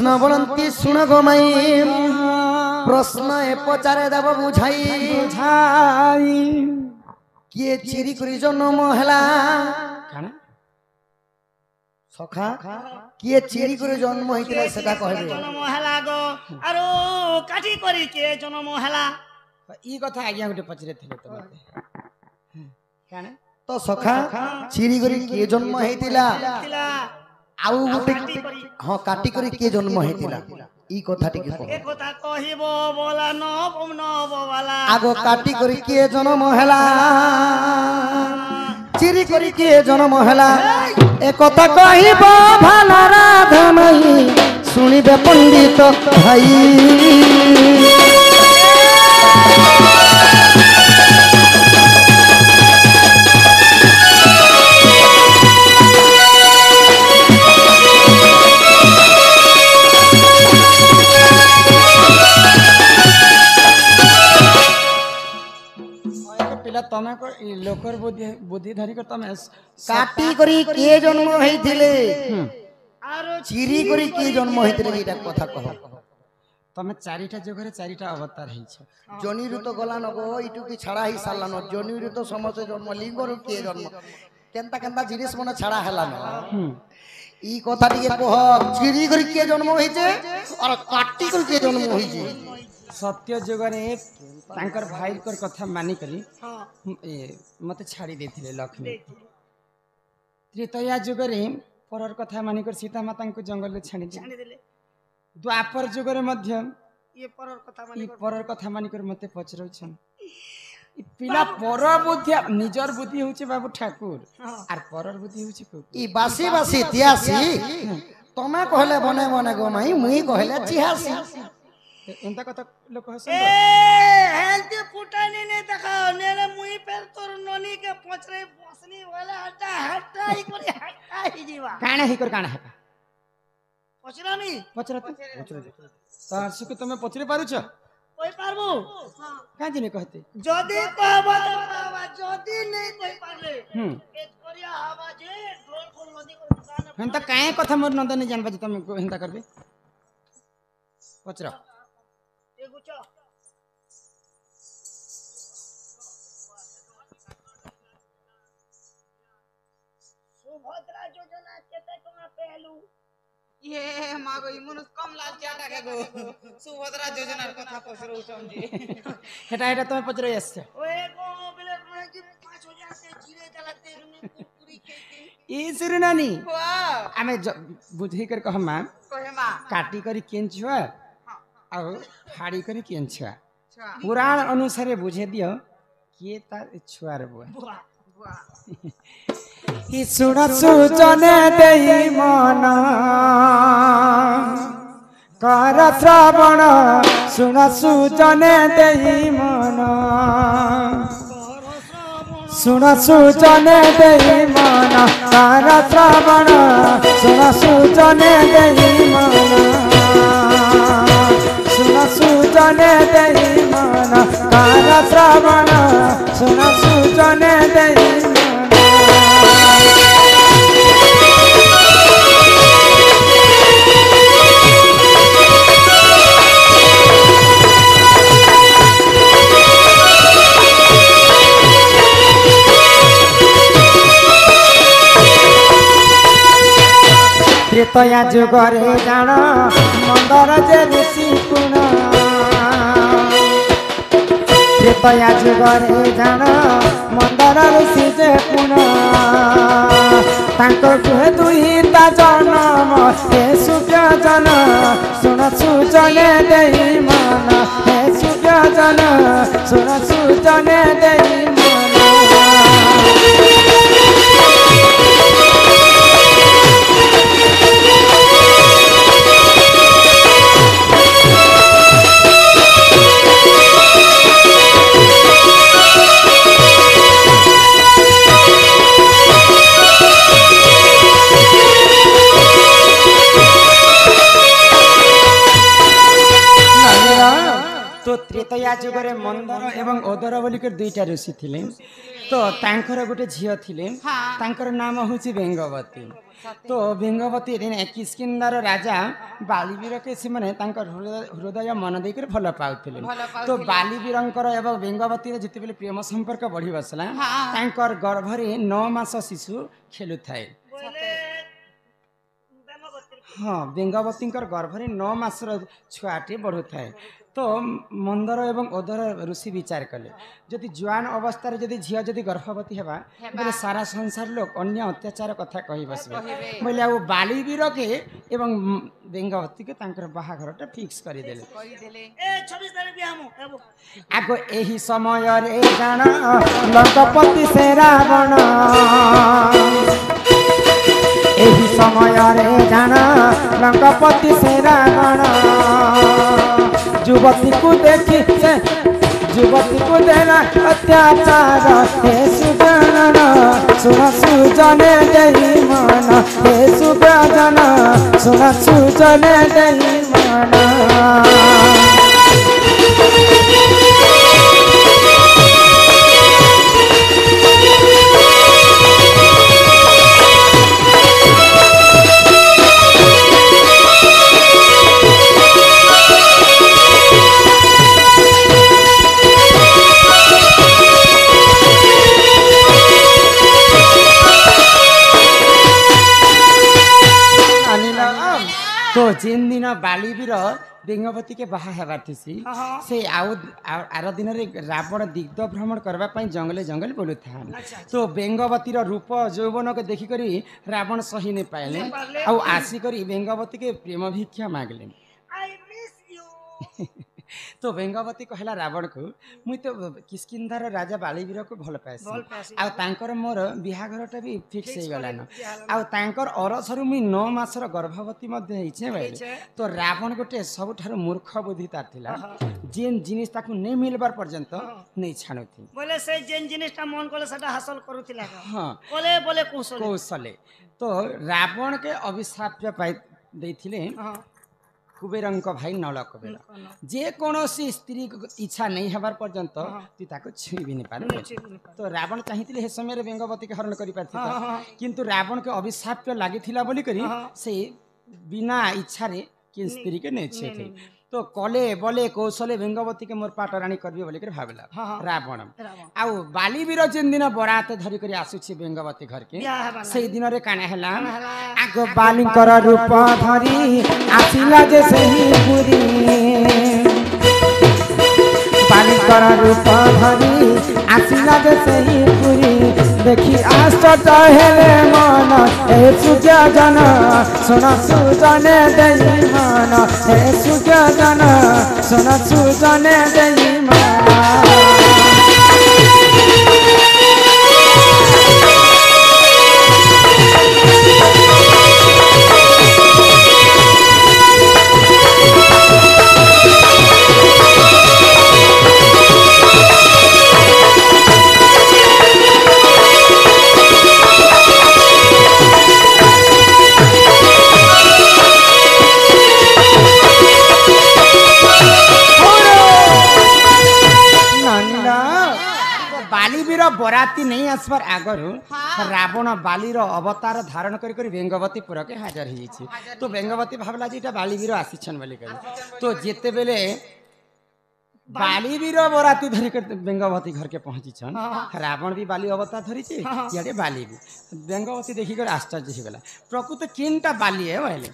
कृष्ण बोलती सुन गो माई प्रश्न ए पचारे देव बुझाई किए चिरी करी जन्म हैला सखा किए चिरी करी जन्म होइतिले सेटा कहबे जन्म हैला गो आरो काटी करी के जन्म हैला ई कथा आज्ञा गुटे पचरे थिले तो काना तो सखा चिरी करी के जन्म हेतिला आउ गुटे हां काटी करी के जन्म हेतिला ई कथा टिके कह ए कथा कहिबो बोला न बोला आगो काटी करी के जन्म हैला चिरी करी के जन्म हैला ए कथा कहिबो भाला राधमई सुनिबे पंडित भाई तमे को लोकर बुद्धि धरी कर तमे काटी करी के जन्म हेतिले आरो चिरी करी के जन्म हेतिले एटा कथा कह तमे चारिटा जगह चारिटा अवतार है जनी ऋतु गला नगो इटु की छाड़ा ही साला न जनी ऋतु समस्त जन्म लिंगर के जन्म केनता केनता जिनिस मन छाड़ा हला न ई कथा टिके कह चिरी करी के जन्म होइजे और काटी करी के जन्म होइजे सत्य जगरे तांकर भाई कर कथा मानी करी मते छाड़ी देथिले लक्ष्मी त्रेतया जगरे परर कथा मानी कर सीता माता को जंगल में छाड़ी देले द्वापर जगरे मध्य ये परर कथा मानी कर मते पचरौ छन पिला पर बुद्धि निजर बुद्धि होचे बाबू ठाकुर आर परर बुद्धि होचे ई बासी बासी इतिहासी तमे कहले बने बने गो माई मुई कहले चिहासी एंता कथा लोक हसन ए हेल्थी फुटानी ने देखा नेरे मुई पर तोर ननी के पचरे बसनी वाला हटा ही जीवा काना ही कर काना हटा पचरामी पचरा तार सुख तमे पचरे पारुछ कोई पारबो का जिने कहते जदी कहबो तो कहबा जदी नहीं कोई पारले एक करिया हवा जे ढोल खोल नदी को दुकान हंता काहे कथा मोर नंदन नहीं जानबा जे तमे हंता करबे पचरा सुभद्रा योजना केते टका पहलू ये मागो इमुनस कम लाल चाटा के गो सुभद्रा योजनार कथा पसरौ समझी हेटा तमे पचरे आछे ओए गो बिले कोन की 5000 से जीरे चलाते हमने कुरकुरी खेती ई सुरनानी वाह आमे बुझी कर कहमा कहेमा काटी करी केंचुआ और फाड़ी करी केंचुआ पुराण अनुसार बुझे दियो के तार छुआर बुआ कि सुन सुजने देई मन कर श्रवण सुन सुजने देई मन सुन सुजने देई मन कर श्रवण सुन सुजने देई मन सुन सुजने देई मन कर श्रवण सुन सुजने देई त्रेतया जुगरे जान मंदर जे ऋषि कुण त्रेतया जुगरे जान मंदर ऋषि जे कुण तांको गुहे दुहिता जन्म हे सूर्य जन सुन सुजने देई मन हे सूर्य जन सुन सुजने देई मन तो त्रेतया जुगरे मंदर एवं ओदर बोलिकर दुईटा ऋषि थिले तो तांकर गोटे झियो थिले हाँ। तांकर नाम होची बेंगवती तो बेंगवती दिन किष्किंधार राजा बालीवीर के से माने तांकर हृदय मन देकर भल पाउथिले तो बालीवीरंकर एवं बेंगवती जिते बेले प्रेम संपर्क बढ़ी बसला तांकर गर्भरे 9 मास शिशु खेलु थाए हाँ बेंगवती गर्भरे 9 मासर छुआटे बढ़ु थाए तो मंदर एवं ओदर ऋषि विचार कले जदि जुआन अवस्था जदि झिया जदि गर्भवती हेबा बोले सारा संसार लोग अन्य अत्याचार कथा कहि बसबे बोले आ बालीवीर के एवं बेंगवती के तांकर बाहाघरटा फिक्स करि देले ए 26 तारिख बियामु एबो आगो एही समय रे जान लंकापति से रावण एही समय रे जान लंकापति से रावण युवती को देखी से युवती को देना अत्याचार हे सुजन सुन सुजन देई मन हे सुजन सुन सुजन देई मन तो जिन दिन बालीवीर बेंगवती के बाहा हेबार थी से आर दिन रावण दिग्ध भ्रमण करने जंगले जंगल बोलू था तो बेंगवतीर रूप यौवन के देखिक रावण सही नहीं पाइले आसिक बेंगवती के प्रेम भिक्षा मांगले तो बेंगवती कहला रावण को मुई तो किष्किंधार राजा बालीवीर को भल पासी आर मोर बिहाघरटा भी फिक्स हो गलान आर अरसरु मुई 9 मासर गर्भवती तो रावण गोटे सबुठार मूर्ख बुद्धि तार थिला जेन जिनिस ताकू नहीं मिलबार पर्यंत नहीं छाणुथि बोले से जेन जिनिसटा मन कोले सेटा हासिल करूथिला हां बोले बोले कौशले तो रावण के अभिशाप पाई देथिले कुबेरंक भाई नल कुबेर जे कौनसी स्त्री इच्छा नहीं हबार पर्यंत तू ताको छुई भी नहीं पारे तो रावण चाहिए हे समय बेंगवती के हरण करि पारथिता किंतु रावण के अभिशाप लागिथिला बोली करी से बिना इच्छा रे कि स्त्री के नहीं छे तो कले बोले कौशले बेंगवती के मोर पाटराणी करबे बोली कर भाबला रावण आउ बालीवीर जिन दिन बरात धरि करी आसुछि बेंगवती घर के सेही दिन रे काना हला आगो बालिंकर रूप धरि आसिला जे सही पुरी बालिंकर रूप धरि आसिला जे सही पुरी देखी आश्चर्य हेले मन हे सूर्य जन सुन सुजन देई मन हे सूर्य जन सुन सुजन देई मन बराती नहीं आसबार आगर रावण बालीर अवतार धारण करी बेंगवतीपुर के हाजर हो तो बेंगवती भावला जे बालीवीर आसीछन बोली तो जेते बेले बालीवीर बराती धरिक बेंगवती घर के पहुँचीछन रावण भी बाली अवतार धरी इे बाली भी बेंगवती देखिक आश्चर्य हो गला प्रकृत किनटा बाली है बोले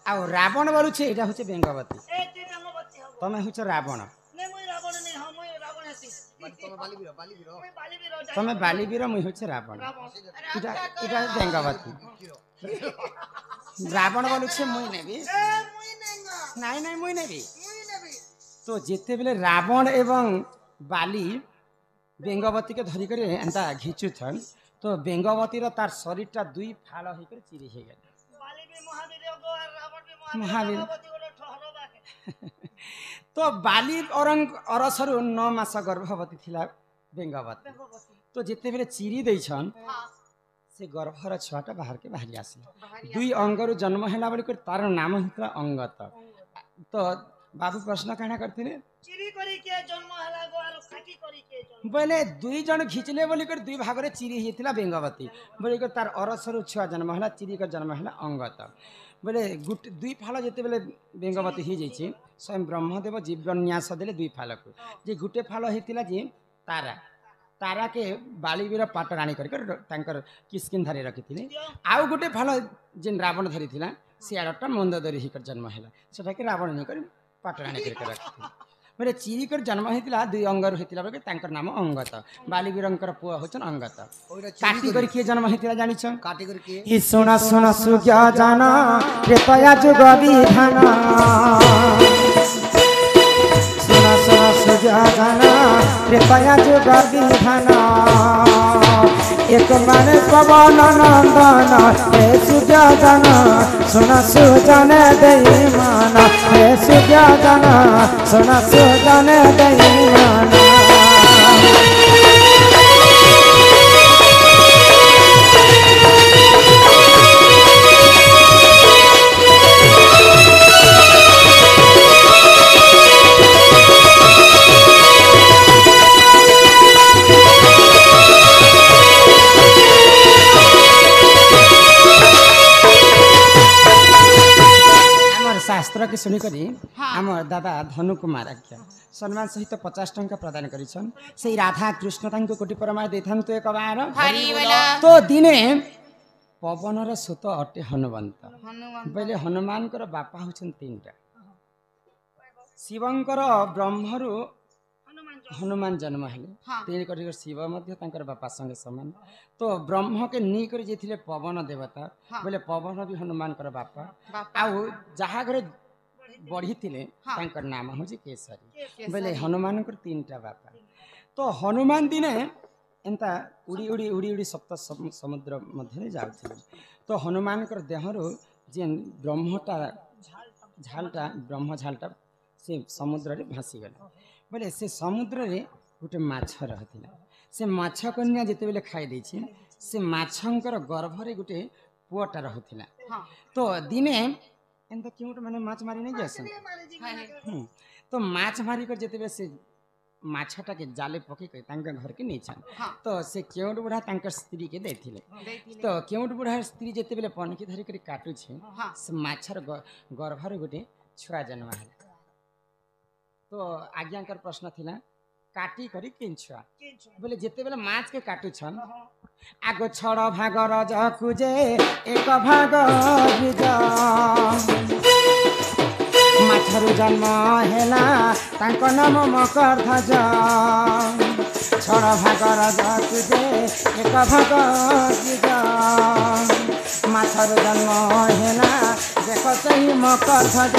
आ रावण बोलू यहाँ हूँ बेंगवती तमें हूँ रावण तमें बालीवीर मुई हूँ रावण इटा बेंगवती रावण बोलू मुई नेबी नाई नाई मुई नेबी तो जिते बेले रावण एवं बाली बेंगवती के धरिक एंता घिचुछन तो बेंगवतीर तार शरीरटा दुई फाल होकर चिरी हो गए महावीर तो बाली अरसरु 9 मास गर्भवती थिला बेंगवती तो जिते बेले चिरी देछन से गर्भर छुआटा बाहर के बाहरी आसला दुई अंगरु जन्म हैला बोली तार नाम हितला अंगत तो बाबू प्रश्न कहना करथिले चिरी करी के जन्म हैला गो आरो खाटी करी के बोले दुई जन घिचले बोलिक दुई भाग चिरी होता बेंगवती बोलिक तार अरसर छुआ जन्म है चिरिक जन्म है अंगत बोले गुट दुई फाल जिते बेले बेंगवती हो जाइए स्वयं ब्रह्मदेव जीवन्यास देले दुई फाल को जे गुटे फाल होता जे तारा तारा के बालीवीर पाट राणी कर किस्किन धरी रखी आउ गोटे फाल जेन रावण धरी सियाड़टा मंद धरी हिकर जन्म है सेटा के रावण नहीं कर पाट राणी कर रखी बोले चिरिकर जन्म होता दुई अंगर होता बेले नाम अंगत बालीवीर पुआ होचन अंगत काटी कर किए जन्म होता जानिछ काटी कर किए इ सुना सुना सुज्ञ जाना त्रेतया जुग विधान सुना सुना सुज्ञ जाना त्रेतया जुग विधान एक माने पवन नंदन हे सुज्ञ जाना सुना सुजन देई मान हे सुज्ञ जाना सुना सुजन देई मान शास्त्र के शुणिक आम दादा धनु कुमार आज्ञा सम्मान सहित 50 टंका प्रदान करिछन से राधा कृष्ण तांको कोटि परमा देथांतु एक बार तो दिने पवनर सुत अटे हनुमंत बोले हनुमान कर बापा होछन तीनटा शिवंकर ब्रह्मरु हनुमान जन्म हेले तीन कर शिव मध्य तांकर बापा संगे समान तो ब्रह्म के नी कर जेथिले पवन देवता बोले पवन भी हनुमान कर बापा आउ जहा घरे बढ़ी थिले तांकर नाम होजी केसरी बोले हनुमान कर तीनटा बापा तो हनुमान दिने एंता उड़ी उड़ी उड़ी उड़ी सप्त समुद्र मध्य जाउथिले तो हनुमान कर देहरु जे ब्रह्मटा झालटा ब्रह्म झालटा से समुद्र रे भासी गला बोले से समुद्र रे गोटे माछ रही से माछ कन्या जिते बेले खाई देछि से माछंकर गर्भ रे गोटे पुअटा रहुथिला तो दिने एंत क्यों माने माछ मारी नहीं जासन तो माछ मारी कर जिते से माछटा के जाले पके के तांका घर के नीचन तो से केउट बुढ़ा तांकर स्त्री के देथिले तो केउट बुढ़ा स्त्री जिते बेले पनकी धरि कर काटु छे से माछर गर्भ रे गोटे छुआ जन्म है तो आज्ञाकर प्रश्न थिला काटी करी किन छुआ बोले जिते बेले माछ के काटु छन आगो छड़ भाग रज कुजे एक भाग बिज माछरु जन्म हेला तांको नाम मकर ध्वज छड़ भाग रज कुजे एक भाग बिज माछरु जन्म हेला देख सही मकर ध्वज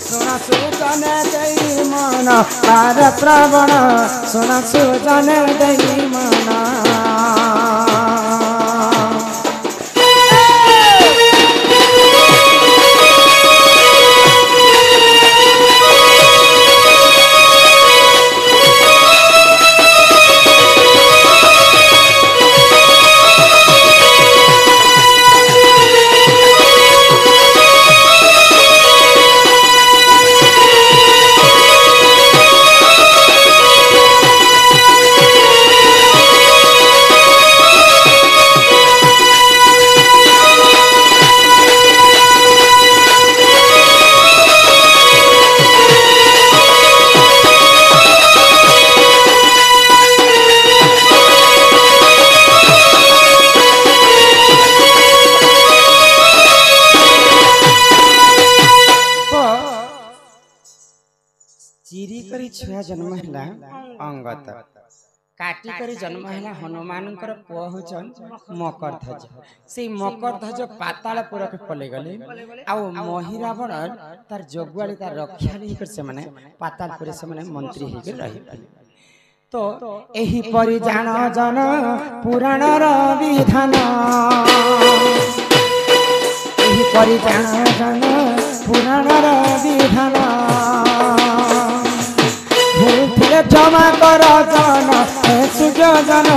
सुना सुजन देई मन पार श्रवण सुना सुजन देई मन छुआ जन्म है अंगत काटी करी जन्म है हनुमान पुआ होचन मकर ध्वज से मकर ध्वज पाताल पुर के पले गले आउ महिरावण तार जगुआली तार रक्षाली कर से माने पाताल पुर से माने मंत्री ही के रही तो एही परि जान जन पुराण र विधान एही परि जान जन पुराण र विधान क्षमा कर जन हे सुज्ञ जन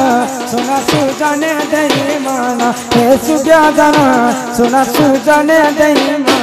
सुना सुजन देई मन हे सुज्ञ जन सुना सुजन देई मन